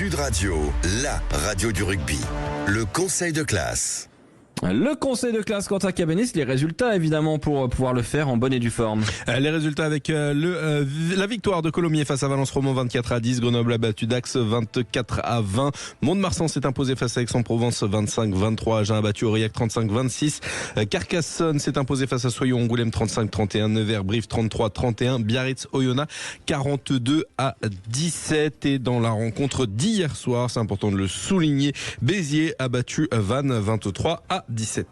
Sud Radio, la radio du rugby. Le conseil de classe. Le conseil de classe Quentin Cabanis, les résultats évidemment pour pouvoir le faire en bonne et due forme. Les résultats avec la victoire de Colomiers face à Valence-Roman 24-10, Grenoble a battu Dax 24-20, Mont-de-Marsan s'est imposé face à Aix-en-Provence 25-23, Agen a battu Aurillac 35-26, Carcassonne s'est imposé face à Soyons-Angoulême 35-31, Nevers-Brive 33-31, Biarritz-Oyonnax 42-17 et dans la rencontre d'hier soir, c'est important de le souligner, Béziers a battu Vannes 23-17.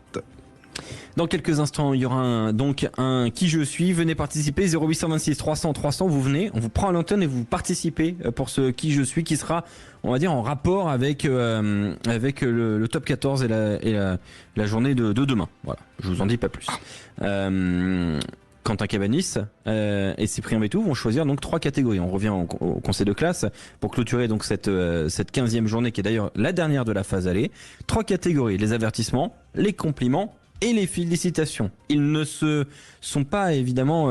Dans quelques instants, il y aura donc un qui je suis. Venez participer 0826 300 300. Vous venez, on vous prend à l'antenne et vous participez pour ce qui je suis qui sera, on va dire, en rapport avec le top 14 et la journée de demain. Voilà, je vous en dis pas plus. Quentin Cabanis et Cyprien Bétou vont choisir donc 3 catégories. On revient au conseil de classe pour clôturer donc cette 15e journée qui est d'ailleurs la dernière de la phase aller. 3 catégories, les avertissements, les compliments et les félicitations. Ils ne se sont pas évidemment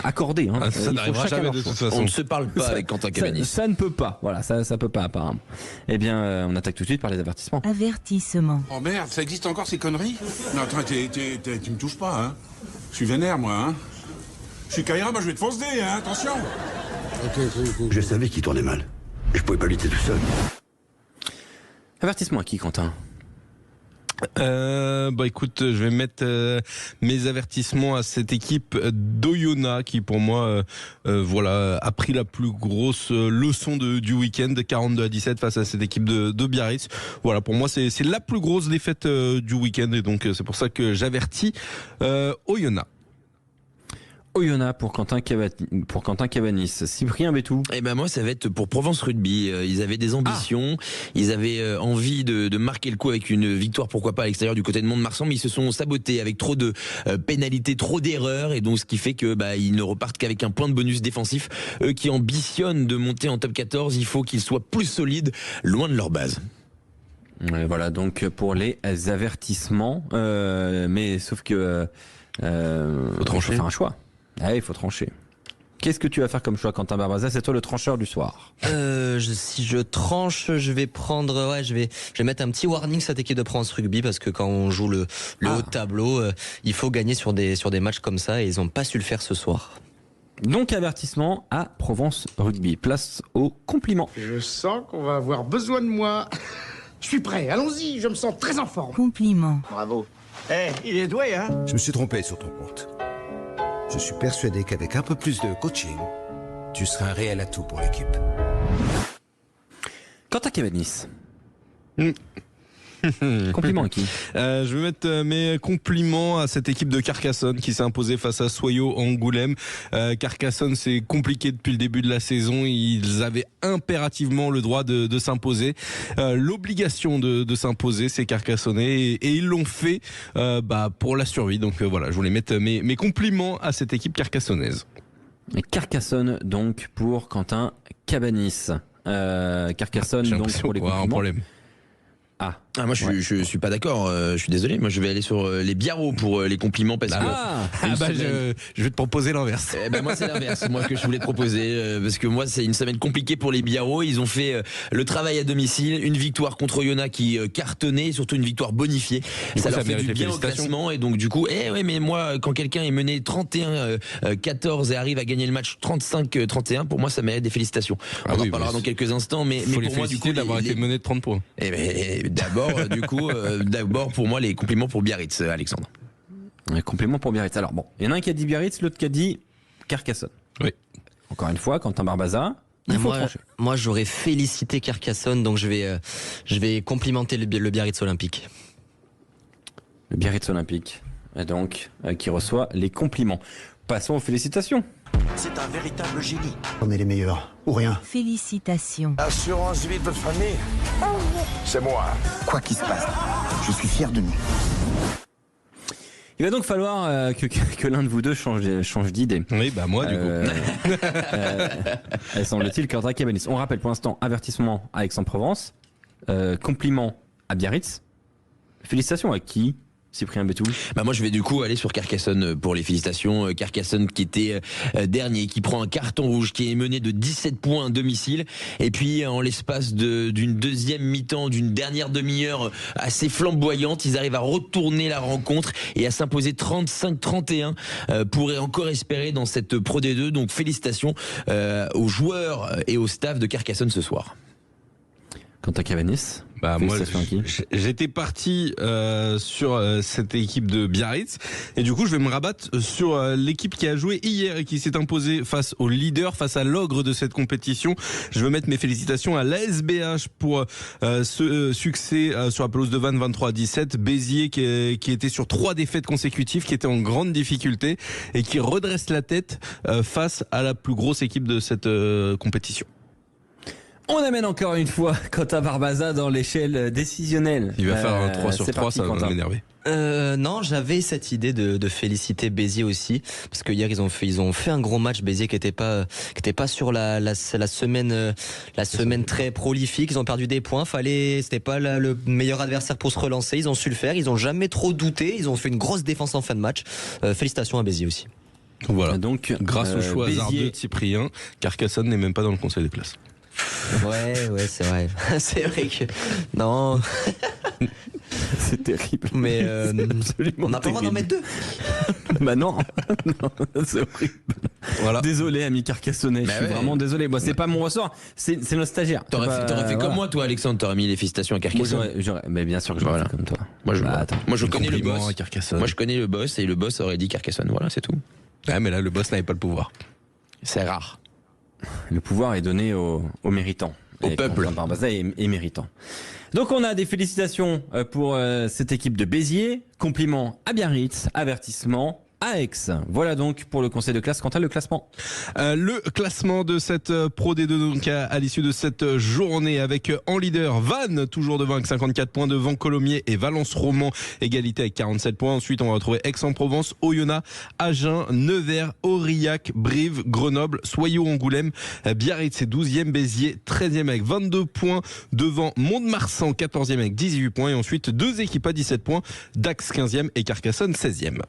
accordés. Hein. Ça n'arrivera jamais de toute façon. On ne se parle pas avec Quentin Cabanis. Ça ne peut pas. Voilà, ça peut pas apparemment. Eh bien, on attaque tout de suite par les avertissements. Avertissement. Oh merde, ça existe encore ces conneries? Non, attends, tu me touches pas, hein. Je suis vénère, moi, hein. Je suis Kaira, moi je vais te foncer, hein, attention. Je savais qu'il tournait mal. Je pouvais pas lutter tout seul. Avertissement à qui, Quentin? Écoute, je vais mettre mes avertissements à cette équipe d'Oyonnax qui pour moi a pris la plus grosse leçon du week-end, 42-17 face à cette équipe de Biarritz. Voilà, pour moi c'est la plus grosse défaite du week-end et donc c'est pour ça que j'avertis Oyonnax. Oyonnax pour Quentin Cabanis. Cyprien Bétou. Eh ben moi ça va être pour Provence Rugby. Ils avaient des ambitions, ils avaient envie de marquer le coup avec une victoire, pourquoi pas à l'extérieur du côté de Mont-de-Marsan, mais ils se sont sabotés avec trop de pénalités, trop d'erreurs et donc ce qui fait que ils ne repartent qu'avec un point de bonus défensif. Eux qui ambitionnent de monter en top 14, il faut qu'ils soient plus solides, loin de leur base. Voilà donc pour les avertissements, mais sauf que faut faire un choix. Ah, il faut trancher. Qu'est-ce que tu vas faire comme choix, Quentin Barbaza? C'est toi le trancheur du soir. Si je tranche, je vais prendre, je vais mettre un petit warning cette équipe de Provence Rugby parce que quand on joue le haut de tableau, il faut gagner sur des matchs comme ça et ils n'ont pas su le faire ce soir. Donc avertissement à Provence Rugby. Place au compliment. Je sens qu'on va avoir besoin de moi. Je suis prêt, allons-y, je me sens très en forme. Compliment. Bravo. Il est doué, hein? Je me suis trompé sur ton compte. Je suis persuadé qu'avec un peu plus de coaching, tu seras un réel atout pour l'équipe. Quentin Cabanis. Compliment à qui? Je vais mettre mes compliments à cette équipe de Carcassonne qui s'est imposée face à Soyaux-Angoulême. Carcassonne, c'est compliqué depuis le début de la saison. Ils avaient impérativement le droit de s'imposer, l'obligation de s'imposer, ces Carcassonnais, et ils l'ont fait pour la survie. Donc voilà, je voulais mettre mes compliments à cette équipe carcassonnaise. Carcassonne donc pour Quentin Cabanis. Carcassonne donc pour les compliments. Un problème. Moi je suis pas d'accord, je suis désolé, moi je vais aller sur les biarros pour les compliments parce que je vais te proposer l'inverse. Moi c'est l'inverse, moi que je voulais te proposer parce que moi c'est une semaine compliquée pour les biarros, ils ont fait le travail à domicile, une victoire contre Oyonnax qui cartonnait, surtout une victoire bonifiée, ça leur fait du bien au classement et donc du coup mais moi quand quelqu'un est mené 31-14 et arrive à gagner le match 35-31, pour moi ça mérite des félicitations. On en parlera dans quelques instants, mais faut pour moi du coup d'avoir été mené de 30 points. D'abord pour moi les compliments pour Biarritz, Alexandre. Un compliment pour Biarritz. Alors bon, il y en a un qui a dit Biarritz, l'autre qui a dit Carcassonne. Oui. Encore une fois, Quentin Barbaza, il faut trancher. Moi j'aurais félicité Carcassonne, donc je vais complimenter le Biarritz Olympique. Le Biarritz Olympique, et donc qui reçoit les compliments. Passons aux félicitations. C'est un véritable génie. On est les meilleurs, ou rien. Félicitations. Assurance vie de famille, c'est moi. Quoi qu'il se passe, je suis fier de nous. Il va donc falloir que l'un de vous deux change d'idée. Oui, moi du coup. Semble-t-il Quentin Cabanis. On rappelle pour l'instant avertissement à Aix-en-Provence, compliment à Biarritz. Félicitations à qui, Cyprien Bétou. Moi je vais du coup aller sur Carcassonne pour les félicitations. Carcassonne qui était dernier, qui prend un carton rouge, qui est mené de 17 points à domicile. Et puis en l'espace d'une deuxième mi-temps, d'une dernière demi-heure assez flamboyante, ils arrivent à retourner la rencontre et à s'imposer 35-31 pour encore espérer dans cette Pro D2. Donc félicitations aux joueurs et au staff de Carcassonne ce soir. Quant à Cavanis, moi, j'étais parti sur cette équipe de Biarritz et du coup je vais me rabattre sur l'équipe qui a joué hier et qui s'est imposée face au leader, face à l'ogre de cette compétition. Je veux mettre mes félicitations à l'ASBH pour ce succès sur la pelouse de Vannes 23-17. Béziers qui était sur 3 défaites consécutives, qui était en grande difficulté et qui redresse la tête face à la plus grosse équipe de cette compétition. On amène encore une fois Quentin Barbaza dans l'échelle décisionnelle. Il va faire un 3 sur 3, ça va m'énerver. Non, j'avais cette idée de féliciter Béziers aussi, parce que hier ils ont fait un gros match. Béziers qui était pas sur la semaine très prolifique. Ils ont perdu des points. C'était pas le meilleur adversaire pour se relancer. Ils ont su le faire. Ils ont jamais trop douté. Ils ont fait une grosse défense en fin de match. Félicitations à Béziers aussi. Voilà. Donc grâce au choix hasardeux de Cyprien, Carcassonne n'est même pas dans le Conseil de classe. Ouais, c'est vrai. C'est vrai que non. C'est terrible. Mais on n'a pas le droit d'en mettre 2. Bah non, c'est horrible. Voilà. Désolé, ami Carcassonnais, je suis vraiment désolé. Moi, c'est pas mon ressort, c'est notre stagiaire. T'aurais fait comme moi, toi, Alexandre. T'aurais mis les félicitations à Carcassonne. Mais bien sûr que j'aurais fait comme toi. Moi, je connais le boss. Moi, je connais le boss et le boss aurait dit Carcassonne. Voilà, c'est tout. Ouais, mais là, le boss n'avait pas le pouvoir. C'est rare. Le pouvoir est donné aux méritants. Au peuple. Barbaza est méritant. Donc on a des félicitations pour cette équipe de Béziers, compliments à Biarritz, avertissement à Aix. Voilà donc pour le conseil de classe. Quant à le classement. Le classement de cette Pro D2 donc à l'issue de cette journée avec en leader Vannes toujours devant avec 54 points, devant Colomiers et Valence Roman égalité avec 47 points. Ensuite on va retrouver Aix-en-Provence, Oyonnax, Agen, Nevers, Aurillac, Brive, Grenoble, Soyaux, Angoulême, Biarritz est 12e, Béziers 13e avec 22 points, devant Mont-de-Marsan 14e avec 18 points et ensuite 2 équipes à 17 points, Dax 15e et Carcassonne 16e.